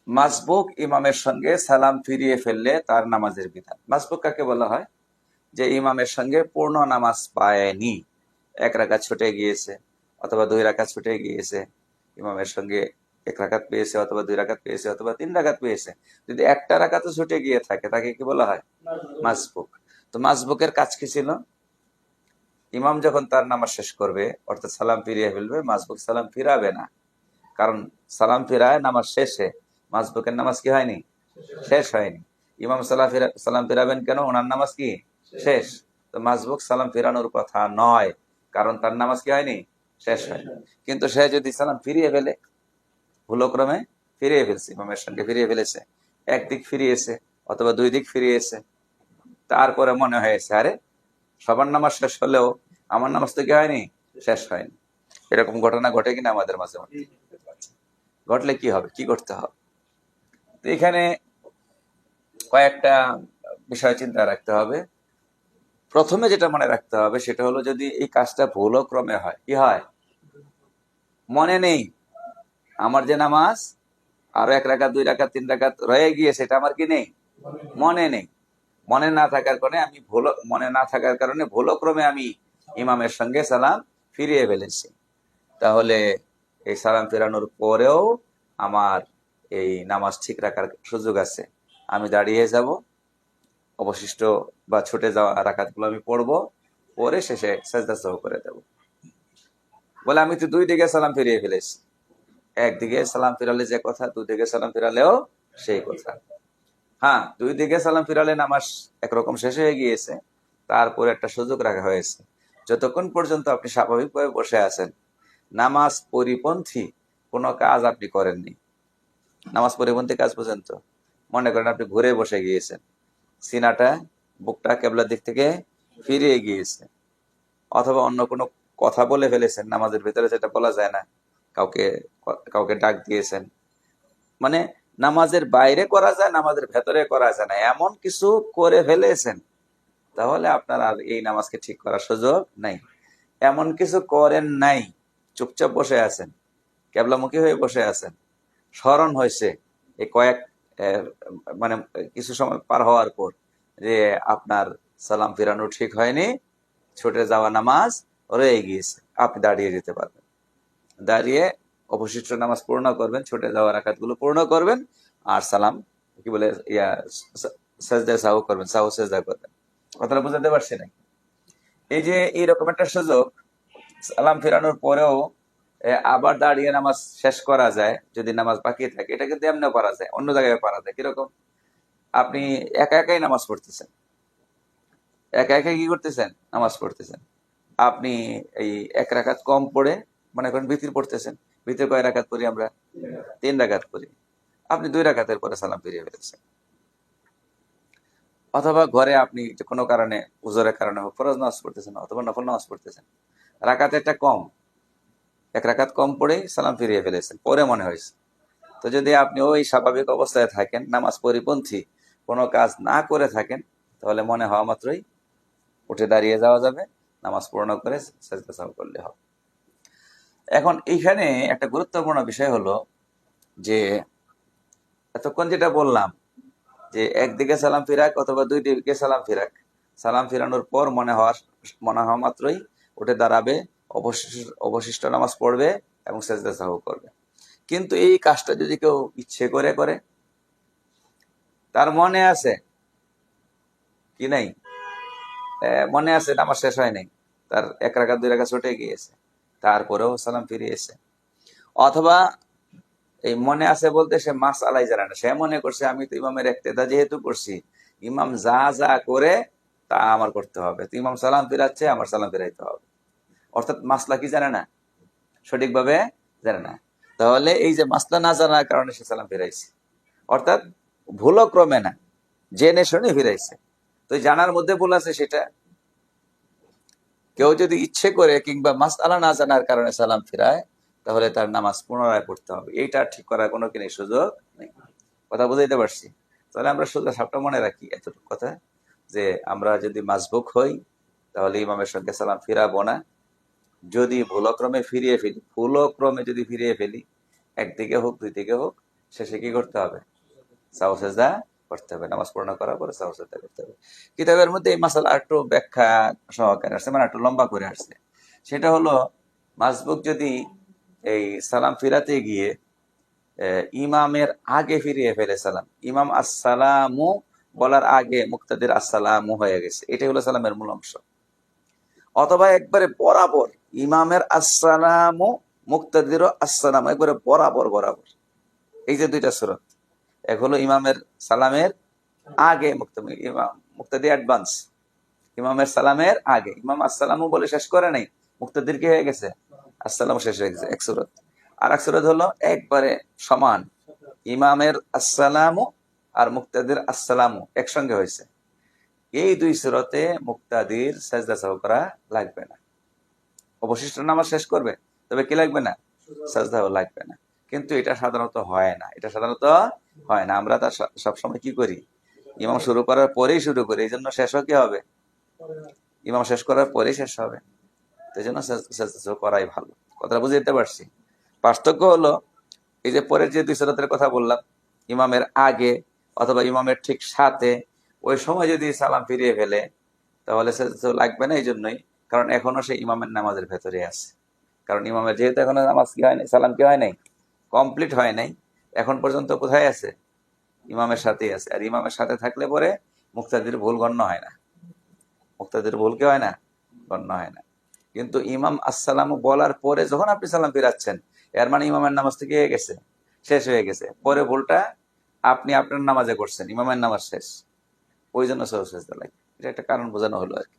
মাসবুক ইমামের সঙ্গে সালাম ফিরিয়ে ফেললে তার নামাজের বিধান। মাসবুক কাকে বলা হয়? যে ইমামের সঙ্গে পূর্ণ নামাজ পায়নি, এক রাকাত ছুটে গিয়েছে অথবা 2 রাকাত ছুটে গিয়েছে, ইমামের সঙ্গে 1 রাকাত পেয়েছে অথবা 2 রাকাত পেয়েছে অথবা 3 রাকাত পেয়েছে, যদি একটা রাকাতও ছুটে গিয়ে থাকে তাকে কি বলা হয়? মাসবুক। তো মাসবুকের কাজ কি ছিল? ইমাম যখন তার নামাজ শেষ করবে অর্থাৎ সালাম ফিরিয়ে ফেলবে, মাসবুক সালাম ফিরাবে না। কারণ সালাম ফিরায় নামাজ শেষে, মাসবুকের নামাজ কি হয়নি? শেষ হয়নি। ইমাম সালাম ফিরাবেন কেন? ওনার নামাজ কি শেষ। তো মাসবুক সালাম ফিরানোর কথা নয়, কারণ তার নামাজ কি হয়নি? শেষ হয়নি। কিন্তু সে যদি সালাম ফিরিয়ে ফেলে, ভুলক্রমে ফিরিয়ে ফেলছে, ইমামের সঙ্গে ফিরিয়ে ফেলেছে, একদিক ফিরিয়েছে অথবা 2 দিক ফিরিয়েছে, তারপরে মনে হয়েছে আরে সবার নামাজ শেষ হলেও আমার নামাজ তো কি হয়নি? শেষ হয়নি। এরকম ঘটনা ঘটে কিনা আমাদের মাঝে মধ্যে? ঘটলে কি হবে, কি করতে হবে? তো এখানে কয়েকটা বিষয় চিন্তা রাখতে হবে। প্রথমে যেটা মনে রাখতে হবে সেটা হলো, যদি এই কাজটা ভুলক্রমে হয়, কি হয়? মনে নেই আমার যে নামাজ আরো 1 রাকাত 2 রাকাত 3 রাকাত রয়ে গিয়ে, সেটা আমার কি নেই? মনে নেই। মনে না থাকার কারণে ভুলক্রমে আমি ইমামের সঙ্গে সালাম ফিরিয়ে ফেলেছি। তাহলে এই সালাম ফেরানোর পরেও আমার এই নামাজ ঠিক রাখার সুযোগ আছে। আমি দাঁড়িয়ে যাব, অবশিষ্ট বা ছুটে যাওয়া রাকাতগুলো আমি পড়বো, পরে শেষে সাজদা সহ করে দেব। বলে আমি তো 2 দিকে সালাম ফিরিয়ে ফেলেছি। একদিকে সালাম ফিরালে যে কথা, 2 দিকে সালাম ফিরালেও সেই কথা। হ্যাঁ, 2 দিকে সালাম ফিরালে নামাজ একরকম শেষ হয়ে গিয়েছে, তারপরে একটা সুযোগ রাখা হয়েছে। যতক্ষণ পর্যন্ত আপনি স্বাভাবিকভাবে বসে আছেন, নামাজ পরিপন্থী কোনো কাজ আপনি করেননি। নামাজ পরিপন্থী কাজ পর্যন্ত, মনে করেন আপনি ঘুরে বসে গিয়েছেন, সিনাটা বুকটা কেবলার দিক থেকে ফিরিয়ে গিয়েছে, অথবা অন্য কোনো কথা বলে ফেলেছেন নামাজের ভিতরে, যেটা বলা যায় না, কাউকে কাউকে ডাক দিয়েছেন, মানে নামাজের বাইরে করা যায়, নামাজের ভেতরে করা যায় না, এমন কিছু করে ফেলেছেন, তাহলে আপনার আর এই নামাজকে ঠিক করার সুযোগ নাই। এমন কিছু করেন নাই, চুপচাপ বসে আছেন, কেবলামুখী হয়ে বসে আছেন, স্মরণ হয়েছে এই মানে কিছু সময় পার হওয়ার পর যে আপনার সালাম ফিরানো ঠিক হয়নি, ছুটে যাওয়া নামাজ রয়ে গিয়েছে, আপনি দাঁড়িয়ে যেতে পারবেন। দাঁড়িয়ে অবশিষ্ট নামাজ পূর্ণ করবেন, ছুটে যাওয়া রাকাতগুলো পূর্ণ করবেন, আর সালাম কি বলে সাজদা সাহু করবেন, সাহু সাজদা করবেন। কথাটা বুঝাতে পারছি না? এই যে এইরকম একটা সুযোগ, সালাম ফেরানোর পরেও আবার দাঁড়িয়ে নামাজ শেষ করা যায় যদি নামাজ বাকি থাকে, এটা কিন্তু এমনি করা যায়, অন্য জায়গায় করা যায়। কিরকম? আপনি একা একাই নামাজ পড়তেছেন, একা একাই কি করতেছেন? নামাজ পড়তেছেন। আপনি এই 1 রাকাত কম পড়ে, মনে করেন ভিতর পড়তেছেন, ভিতর কয় রাকাত পড়ি আমরা? 3 রাকাত পড়ি। আপনি 2 রাকাতের পরে সালাম ফিরিয়ে ফেলেছেন। অথবা ঘরে আপনি কোনো কারণে, উজরের কারণে হোক, ফরজ নামাজ পড়তেছেন অথবা নফল নামাজ পড়তেছেন, রাকাত একটা কম, 1 রাকাত কম পড়ে সালাম ফিরিয়ে ফেলেছেন, পরে মনে হয়েছে। তো যদি আপনি ওই স্বাভাবিক অবস্থায় থাকেন, নামাজ পরিপন্থী কোনো কাজ না করে থাকেন, তাহলে মনে হওয়া মাত্রই উঠে দাঁড়িয়ে যাওয়া যাবে, নামাজ পূর্ণ করে সাজদা সাহু করলে হবে। এখন এইখানে একটা গুরুত্বপূর্ণ বিষয় হলো যে, এতক্ষণ যেটা বললাম যে একদিকে সালাম ফিরাক অথবা 2 দিকে সালাম ফিরাক, সালাম ফিরানোর পর মনে হওয়া মাত্রই উঠে দাঁড়াবে, অবশিষ্ট নামাজ পড়বে এবং সাজদা সাহু করবে। কিন্তু এই কাজটা যদি কেউ ইচ্ছে করে করে, তার মনে আছে কি নাই, মনে আছে নামাজ শেষ হয় নাই, তার 1 রাকাত 2 রাকাত ছুটে গিয়েছে, তারপরেও সালাম ফিরিয়েছে, অথবা এই মনে আছে বলতে সে মাস আলাই জানে না, সে মনে করছে আমি তো ইমামের ইক্তেদা যেহেতু করছি, ইমাম যা যা করে তা আমার করতে হবে, তো ইমাম সালাম ফিরাচ্ছে, আমার সালাম ফিরাইতে হবে, অর্থাৎ মাসলা কি জানে না, সঠিকভাবে জানে না। তাহলে এই যে মাসলা না জানার কারণে সে সালাম ফিরাইছে, অর্থাৎ ভুলক্রমে না, জেনে শুনে ফিরাইছে। তো জানার মধ্যে ভুল আছে সেটা। কেউ যদি ইচ্ছে করে কিংবা মাসআলা না জানার কারণে সালাম ফিরায়, তাহলে তার নামাজ পুনরায় পড়তে হবে, এইটা ঠিক করার কোনো কিনে সুযোগ নেই। কথা বুঝাইতে পারছি? তাহলে আমরা শুধু সবটা মনে রাখি এতটুকু কথা, যে আমরা যদি মাসবুক হই তাহলে ইমামের সঙ্গে সালাম ফিরাবো না। যদি ভুলক্রমে যদি ফিরিয়ে ফেলি, একদিকে হোক 2 দিকে হোক, শেষে কি করতে হবে? সাহু সেজদা করতে হবে। নামাজ পূর্ণ করার পরে সাহু সেজদা করতে হবে। কিতাবের মধ্যে এই মাসালা একটু ব্যাখ্যা সহকারে আসছে, মানে একটু লম্বা করে আসছে। সেটা হলো, মাসবুক যদি এই সালাম ফিরাতে গিয়ে ইমামের আগে ফিরিয়ে ফেলে সালাম, ইমাম আসসালামু বলার আগে মুক্তাদির আসসালামু হয়ে গেছে, এটাই হলো সালামের মূল অংশ। অথবা একবারে বরাবর ইমামের আসসালামু মুক্তাদিরও আসসালামু, একবারে বরাবর বরাবর। এই যে দুইটা সুরত, এক হলো ইমামের সালামের আগে মুক্তাদি অ্যাডভান্স, ইমামের সালামের আগে ইমাম আসসালামু বলে শেষ করে নাই, মুক্তাদির কি হয়ে গেছে? আসসালামু শেষ হয়ে গেছে, এক সুরত। আর এক সুরত হলো একবারে সমান, ইমামের আসসালামু আর মুক্তাদির আসসালামু একসঙ্গে হয়েছে। এই দুই সুরতে মুক্তাদির সাজদা সাহু করা লাগবে না, অবশিষ্ট নামাজ শেষ করবে, তবে কি লাগবে না? সাজদাও লাগবে না। কিন্তু এটা সাধারণত হয় না, এটা সাধারণত হয় না। আমরা তা সবসময় কি করি? ইমাম শুরু করার পরেই শুরু করি, এই জন্য শেষও কি হবে? ইমাম শেষ করার পরেই শেষ হবে। এই জন্য সাজদা করাই ভালো। কথাটা বুঝে যেতে পারছি? পার্থক্য হলো, এই যে পরের যে দুই সুরাতের কথা বললাম, ইমামের আগে অথবা ইমামের ঠিক সাথে, ওই সময় যদি সালাম ফিরিয়ে ফেলে তাহলে সাজদা লাগবে না। এই জন্যই, কারণ এখনো সে ইমামের নামাজের ভেতরে আছে। কারণ ইমামের যেহেতু এখনো নামাজ কি হয় নাই, সালাম কি হয় নাই, কমপ্লিট হয় নাই, এখন পর্যন্ত কোথায় আছে? ইমামের সাথেই আছে। আর ইমামের সাথে থাকলে পরে মুক্তাদির ভুল গণ্য হয় না, মুক্তাদির ভুল কি হয় না? গণ্য হয় না। কিন্তু ইমাম আসসালাম বলার পরে যখন আপনি সালাম ফিরাচ্ছেন, এর মানে ইমামের নামাজ থেকে গেছে, শেষ হয়ে গেছে। পরে ভুলটা আপনি আপনার নামাজে করছেন, ইমামের নামাজ শেষ, ওই জন্য সহজ সেজদা লাগে। এটা একটা কারণ বোঝানো হলো আর কি।